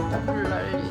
물난리.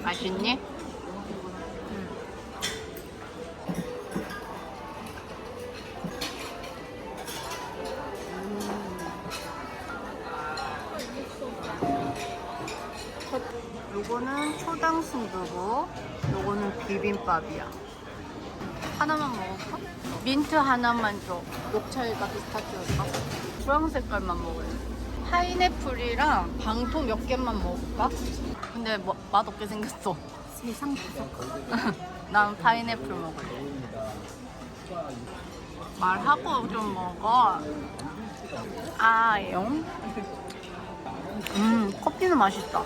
맛있니? 요거는 초당 순두부, 요거는 비빔밥이야. 하나만 먹을까? 민트 하나만 줘. 녹차일까 피스타치오일까? 주황 색깔만 먹을래. 파인애플이랑 방토 몇 개만 먹을까? 근데 뭐, 맛없게 생겼어. 세상 부족. 난 파인애플 먹을래. 말하고 좀 먹어. 용? 커피는 맛있다.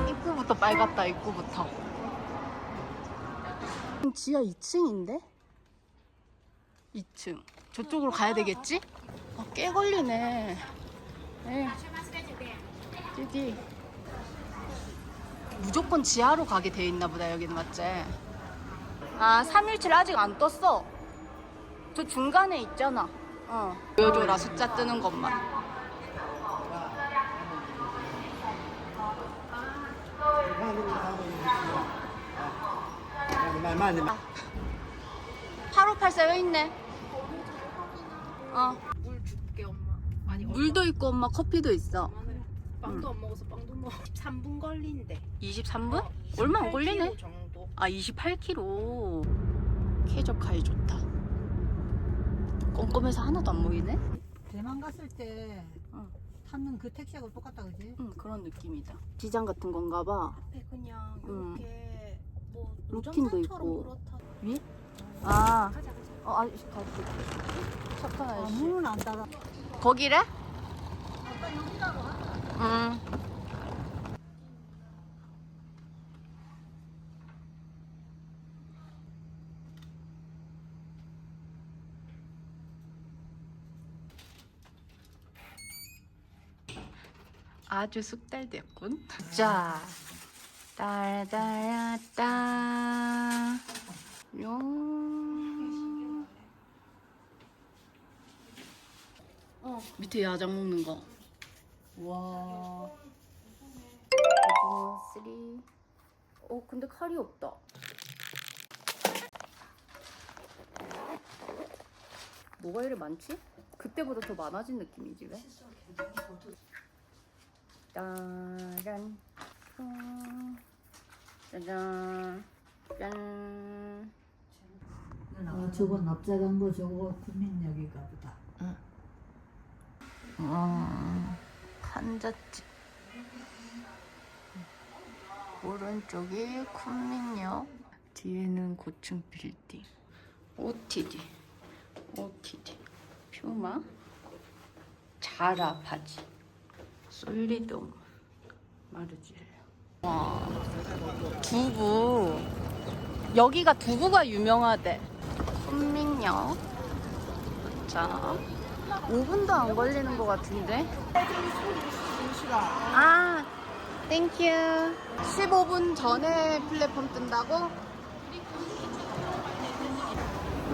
입구부터 빨갛다. 입구부터. 지하 2층인데? 2층. 저쪽으로 가야 되겠지? 꽤 걸리네. 띠디. 무조건 지하로 가게 돼 있나 보다. 여기는 맞지? 317 아직 안 떴어. 저 중간에 있잖아. 보여줘라. 숫자 뜨는 것만. 아, 8584 여기 있네. 물 줄게 엄마. 아니 물도 있고 엄마 커피도 있어. 빵도 안 먹어서 빵도 먹어. 3분 걸린대. 23분? 얼마 안 걸리네. 28km 정도. 28km. 쾌적하기 좋다. 꼼꼼해서 하나도 안 보이네. 대만 갔을 때 타는 그 택시하고 똑같다 그지? 응, 그런 느낌이다. 시장 같은 건가 봐. 앞에 그냥 음. 이렇게 뭐 루틴도 노점상처럼 있고. 그렇다. 위? 아, 가자. 아저씨 갈게. 착한 아, 아저씨. 문은 안 닫아. 거기래? 아까 여기라고 하더라. 응. 아주 숙달됐군. 자, 따라따라따. 용. 밑에 야장 먹는 거. 와. 오징어 3. 근데 칼이 없다. 뭐가 이리 많지? 그때보다 더 많아진 느낌이지 왜? 따란. 짜잔. 짠. 저거 납작한 거 저거 국민역인가 보다. 한잣집. 오른쪽이 쿤민역, 뒤에는 고층 빌딩. OTD, 퓨마, 자라 바지, 솔리돔, 마르지엘. 와, 두부. 여기가 두부가 유명하대. 쿤민역. 자, 5분도 안 걸리는 것 같은데. 아, 땡큐. 15분 전에 플랫폼 뜬다고?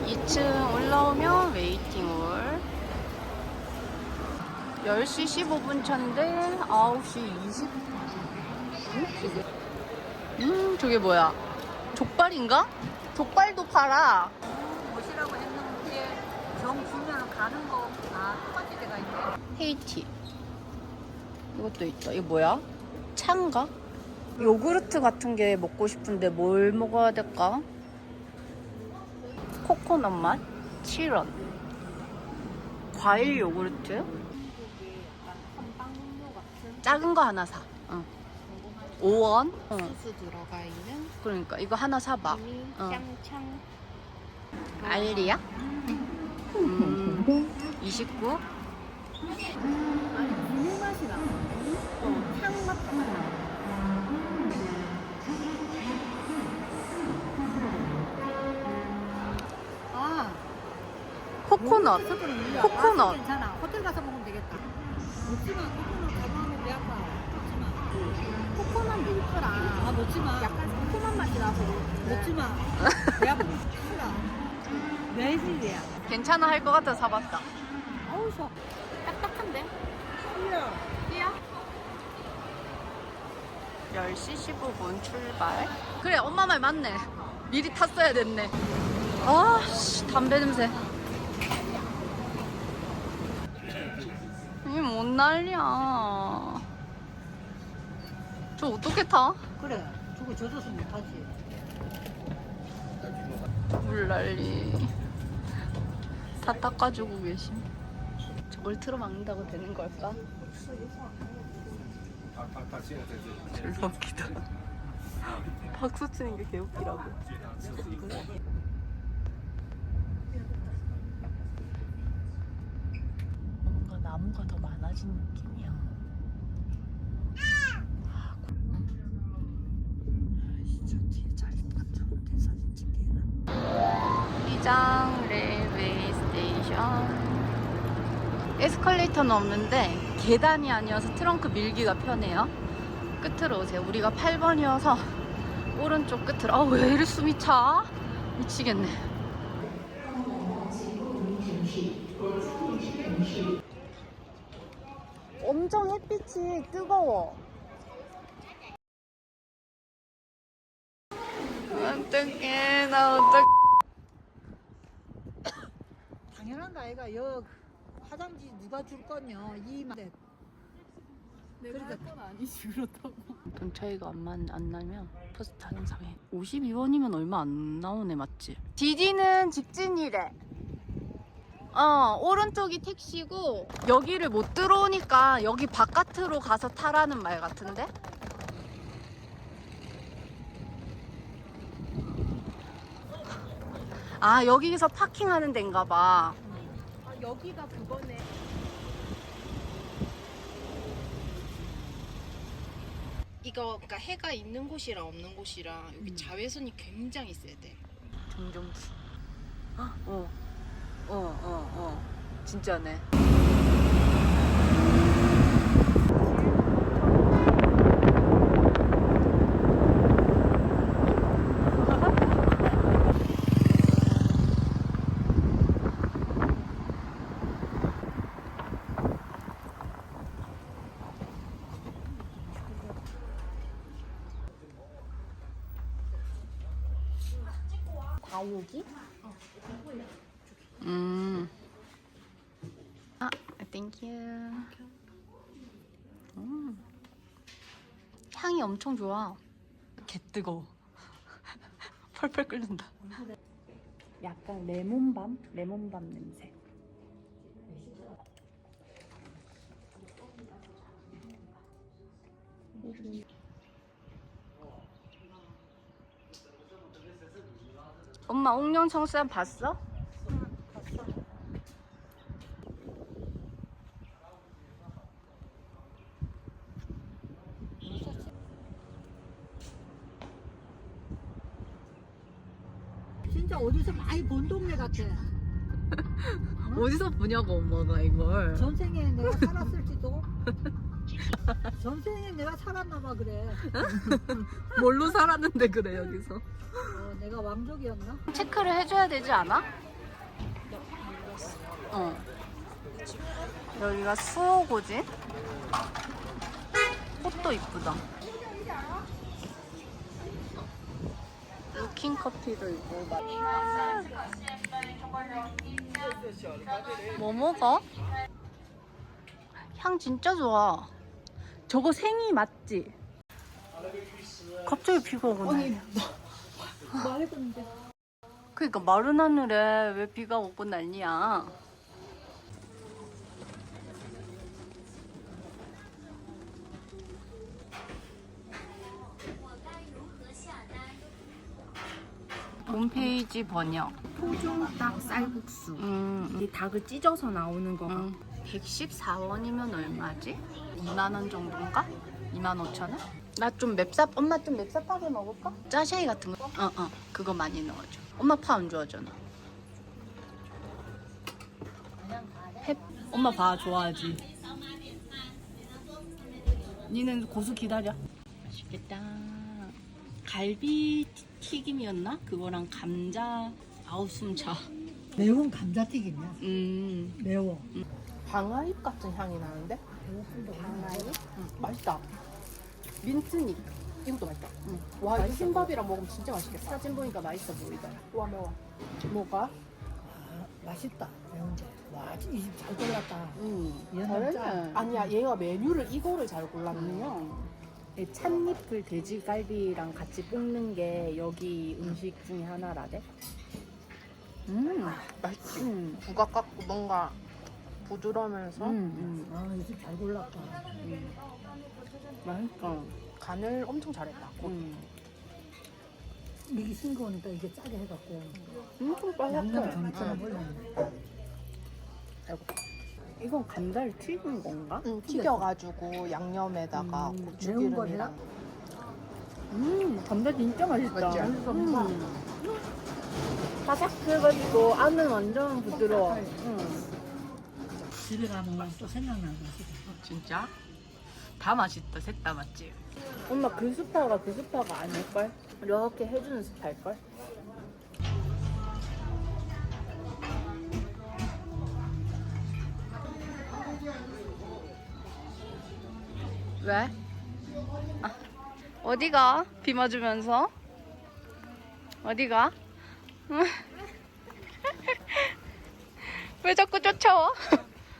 2층 올라오면 웨이팅홀. 10시 15분 차인데 9시 20분. 저게 뭐야? 족발인가? 족발도 팔아. 옷이라고 했는데 정 주면 가는 거 똑같이 데가 있네. 헤이티. 이것도 있다. 이거 뭐야? 차인가? 요구르트 같은 게 먹고 싶은데 뭘 먹어야 될까? 코코넛 맛? 7원. 과일 요구르트? 작은 거 하나 사. 5원? 소스 들어가 있는 그러니까 이거 하나 사봐. 미니 어. 짱창. 알리야? 29? 국물 맛이 나. 향 맛도 나. 아, 코코넛. 코코넛. 괜찮아. 호텔 가서 먹으면 되겠다. 먹지마. 코코넛 가방하면 배 아파. 먹지마. 코코넛 밀크랑 아, 먹지마. 약간 코코넛 맛이 나서 먹지마. 배 아파. 싫어. 매실이야. 괜찮아 할 것 같아서 사봤다. 어우, 서 딱딱한데? 싫어. 삐야? 10시 15분 출발. 그래, 엄마 말 맞네. 미리 탔어야 됐네. 아, 씨, 담배 냄새. 이게 뭔 난리야. 저 어떻게 타? 그래. 저거 젖어서 못하지. 물 난리. 다 닦아주고 계심. 저걸 틀어막는다고 되는 걸까? 졸라 웃기다. 박수 치는 게 개웃기라고. 뭔가 나무가 더 많아진 느낌이야. 진짜 뒤에 자리 딱 좋은데 사진 찍기에는. 시장 레일웨이 스테이션. 에스컬레이터는 없는데 계단이 아니어서 트렁크 밀기가 편해요. 끝으로 오세요. 우리가 8번이어서 오른쪽 끝으로. 아, 왜 이리 숨이 차? 미치겠네. 엄청 햇빛이 뜨거워. 어떡해, 나 어떡해. 당연한 거 아이가. 여 화장지 누가 줄 거냐. 이만. 내가 할 건 아니지 그렇다고. 돈 차이가 안 나면 퍼스트 항상해. 52원이면 얼마 안 나오네, 맞지? 디디는 직진이래. 오른쪽이 택시고 여기를 못 들어오니까 여기 바깥으로 가서 타라는 말 같은데? 아, 여기서 파킹하는 데인가 봐. 아, 여기가 그거네. 이거 그러니까 해가 있는 곳이랑 없는 곳이랑 여기 자외선이 굉장히 세대. 정정수. 진짜네. 다육이? 아, 땡큐. 향이 엄청 좋아. 개 뜨거워. 펄펄 끓는다. 약간 레몬밤 냄새. 엄마 옥룡청산 봤어? 진짜 어디서 많이 본 동네 같아. 어디서 보냐고 엄마가 이걸. 전생에 내가 살았을지도. 전생에 내가 살았나 봐 그래. 뭘로 살았는데 그래 여기서. 내가 왕족이었나? 체크를 해줘야 되지 않아? 여기가 수호고지? 꽃도 이쁘다. 루킹 커피도 있고. 뭐 먹어? 향 진짜 좋아. 저거 생이 맞지? 갑자기 비가 오네. 맑은데. 그러니까 마른 하늘에 왜 비가 오고 난리야. 홈페이지 번역. 토종닭 쌀국수. 이 닭을 찢어서 나오는 거가. 114원이면 얼마지? 2만원 정도인가? 25,000원? 나 좀 맵삽, 엄마 좀 맵삽하게 먹을까? 짜샤이 같은 거? 그거 많이 넣어줘. 엄마 파 안 좋아하잖아. 엄마 봐, 좋아하지. 니는 고수 기다려. 맛있겠다. 갈비 튀김이었나? 그거랑 감자 아웃숨차. 매운 감자튀김이야. 매워. 방아잎 같은 향이 나는데? 방아잎? 맛있다. 민트잎. 이것도 맛있다. 와, 이거 흰밥이랑 먹으면 진짜 맛있겠다. 사진 보니까 맛있어 보이더라. 와, 매워. 뭐가? 맛있다. 매운데. 와, 이 집 잘 골랐다. 잘했네. 짜. 아니야, 얘가 메뉴를 이거를 잘 골랐네. 이 찻잎을 돼지갈비랑 같이 볶는 게 여기 음식 중에 하나라대. 맛있지? 부각 같고 뭔가 부드러우면서 아, 이 집 잘 골랐다. 맛있어. 간을 엄청 잘했다. 이게 싱거우니까 이게 짜게 해갖고. 엄청 양념 빨갛다. 전처럼 올렸네. 이건 감자를 튀긴 건가? 튀겨가지고 양념에다가 매운 고추기름이랑 감자 진짜 맛있다. 맞지? 바삭해가지고 안은 완전 부드러워. 집에 가면 또 생각나고. 진짜? 다 맛있다. 셋 다 맞지? 엄마 그 스파가 그 스파가 아닐걸? 이렇게 해주는 스파일걸? 왜? 어디가? 비 맞으면서? 어디가? 왜 자꾸 쫓아와?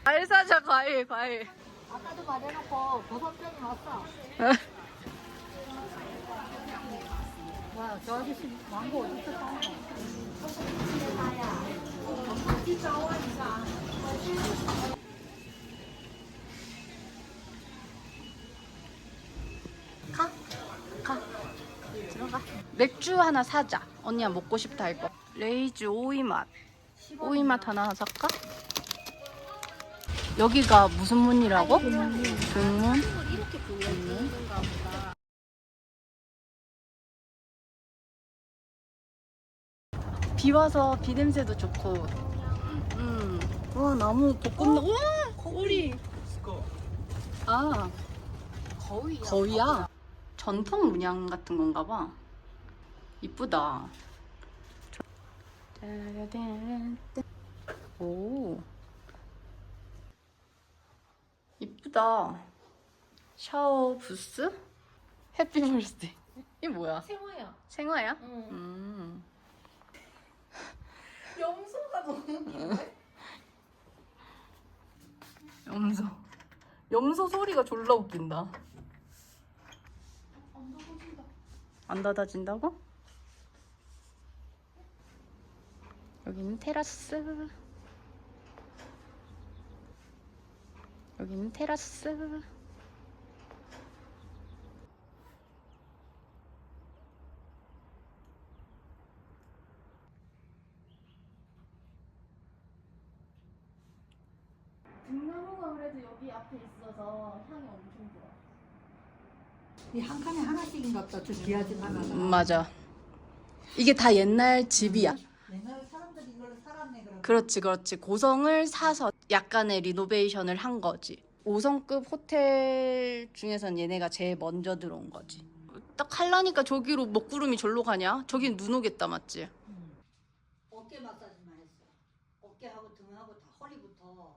과일 사자, 과일. 아까도 말해놓고 버섯 병이 왔어. 와, 저 아저씨 망고 어디서 사는 거야? 가. 가. 들어가. 맥주 하나 사자. 언니야 먹고 싶다 할 거. 레이즈 오이맛. 오이맛 하나 살까? 여기가 무슨 문이라고? 등문. 이렇게 불러주는가 보다. 비 와서 비 냄새도 좋고. 와 나무 벚꽃. 우와 오리. 아 거위야. 전통 문양 같은 건가 봐. 이쁘다. 오 이쁘다. 샤워 부스? 해피 벌스데이. 이게 뭐야? 생화야. 생화야? 응. 염소가 너무 웃긴데? 염소. 염소 소리가 졸라 웃긴다. 안 닫아진다고? 여기는 테라스. 여기는 테라스. 등나무가 그래도 여기 앞에 있어서 향이 엄청 좋아. 이 한 칸에 하나씩인가 보다. 저 귀하지 하나가. 맞아. 이게 다 옛날 집이야. 옛날에 사람들이 이걸로 살았네 그럼. 그렇지, 그렇지. 고성을 사서 약간의 리노베이션을 한 거지. 5성급 호텔 중에선 얘네가 제일 먼저 들어온 거지. 딱 하려니까 저기로 먹구름이 절로 가냐? 저긴 눈 오겠다, 맞지? 어깨 마사지만 했어. 어깨하고 등하고 다 허리부터.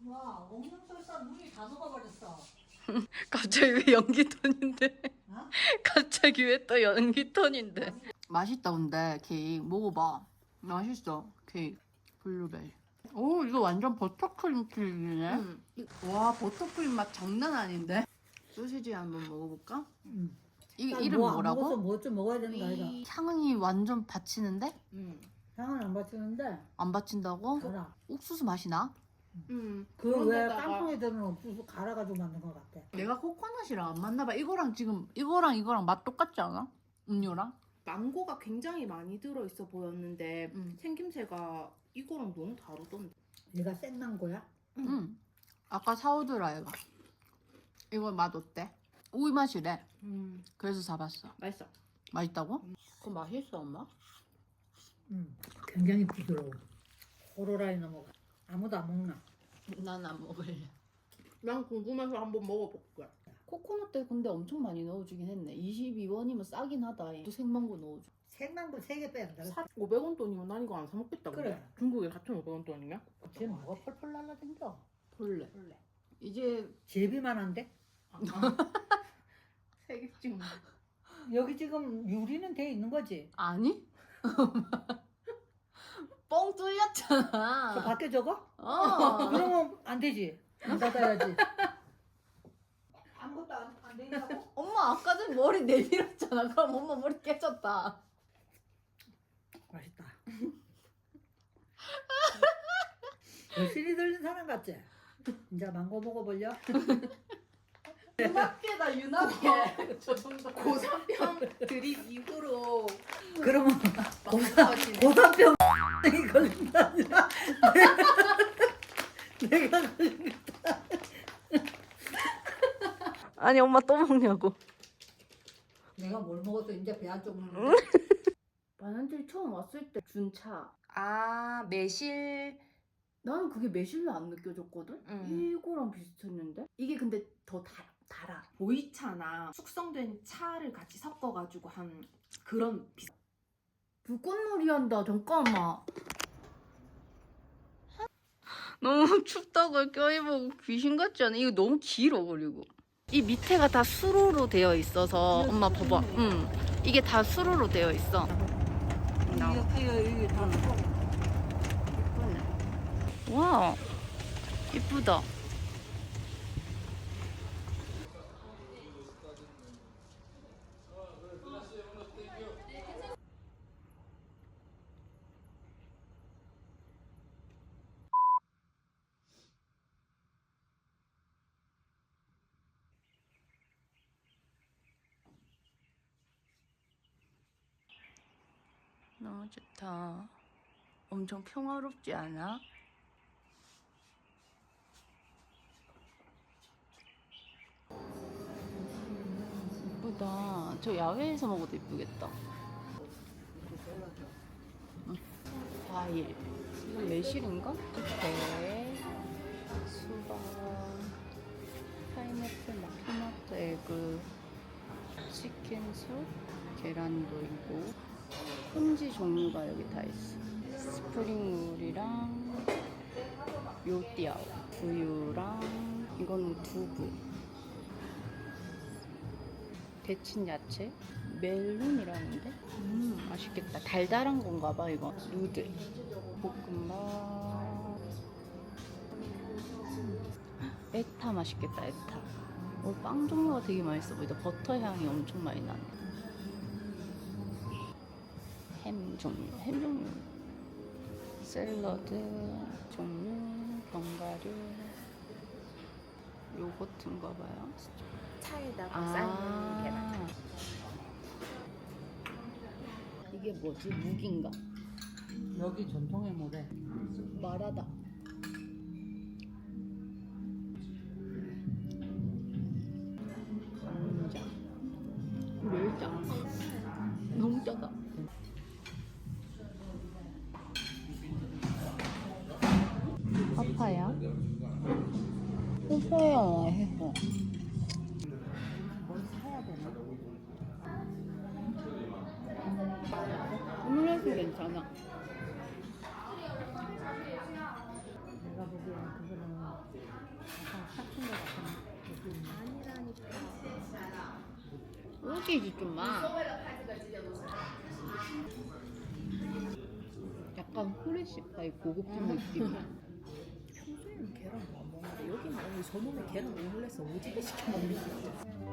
와, 옥룡설사 눈이 다 녹아버렸어. 갑자기 왜 연기톤인데? 어? 갑자기 왜 또 연기톤인데? 맛있다 근데 케이크 먹어봐. 맛있어 케이크. 블루베리. 오 이거 완전 버터크림 케이크네. 와 버터크림 맛 장난 아닌데? 소시지 한번 먹어볼까? 이 이름 뭐라고? 뭐 좀 먹어야 되는 거 아이가? 향이 완전 받치는데? 향은 안 받치는데 안 받친다고? 달아. ук수수 맛이 나? 그왜 깡통에 드는 옥수수 갈아가지고 만든 것 같아. 내가 코코넛이랑 안 맞나 봐. 이거랑 지금 이거랑 맛 똑같지 않아? 음료랑? 망고가 굉장히 많이 들어있어 보였는데 응. 생김새가 이거랑 너무 다르던데. 얘가 생망고야? 응. 아까 사오더라 얘가. 이거 맛 어때? 오이 맛이래. 그래서 사봤어. 맛있어. 맛있다고? 그거 맛있어 엄마? 굉장히 부드러워. 호로라이나 먹어. 아무도 안 먹나? 난 안 먹을래. 난 궁금해서 한번 먹어볼게. 코코넛 근데 엄청 많이 넣어주긴 했네. 22원이면 싸긴 하다. 또 생망고 넣어줘. 생망고 3개 빼야 돼. 500원 돈이면 난 이거 안 사 먹겠다. 근데. 그래. 중국에 4,500원 돈이냐? 쟤 뭐가 펄펄 날라댕겨? 볼래. 이제 제비만 한데? 세계증. 여기 지금 유리는 돼 있는 거지? 아니? 뻥 저 뚫렸잖아. 밖에 저거? 어. 그러면 안 되지. 안 닫아야지. 아무것도 안 되냐고? 엄마 아까 전 머리 내밀었잖아. 그럼 엄마 머리 깨졌다. 맛있다. 열심히 들린 사람 같지? 이제 망고 먹어볼려? 유납게다 유납게. 저 정도 고3병 드립 이후로 그러면 망고까지. 고산병 이 걸린 게 아니라 내가 걸린 거다. 아니 엄마 또 먹냐고. 내가 뭘 먹어서 이제 배 안쪽 먹는 만한들이 처음 왔을 때 준 차. 아 매실. 나는 그게 매실로 안 느껴졌거든? 이거랑 비슷했는데? 이게 근데 더 달아. 보이차나 숙성된 차를 같이 섞어가지고 한 그런 불꽃놀이 한다. 잠깐만. 너무 춥다고 껴입어 귀신 같지 않아? 이거 너무 길어. 그리고 이 밑에가 다 수로로 되어 있어서 엄마 봐봐. 이게 다 수로로 되어 있어. 이거 이거 다 와, 이쁘다. 너무 좋다. 엄청 평화롭지 않아? 이쁘다. 저 야외에서 먹어도 이쁘겠다. 응. 과일. 이거 매실인가? 배, 수박, 파인애플, 막 토마토, 에그, 치킨숲, 계란도 있고, 콘지 종류가 여기 다 있어. 스프링롤이랑 요띠아오, 두유랑 이거는 두부, 데친 야채, 멜론이라는데? 맛있겠다. 달달한 건가 봐, 이거. 누들, 볶음밥. 에타 맛있겠다, 에타. 빵 종류가 되게 맛있어 보이다. 버터 향이 엄청 많이 나네. 햄 종류. 샐러드 종류, 견과류, 요거트인가 봐요. 차에다가 삶은 계란. 이게 뭐지? 묵인가? 여기 전통의 모래. 마라다. 감자. 멸장. 너무 짜다. 파파야? 해서요, 해서. 뭘 사야 되나? 오므라이스 괜찮아. 내가 보기엔 그거는 약간 삭힌 것 같은 느낌. 오지지 좀 마. 약간 후레쉬파이 고급진 느낌이야. 평소에는 계란 안 먹는데 여기는 오늘 저놈의 계란 오믈렛을 오지게 시켜 먹는 거.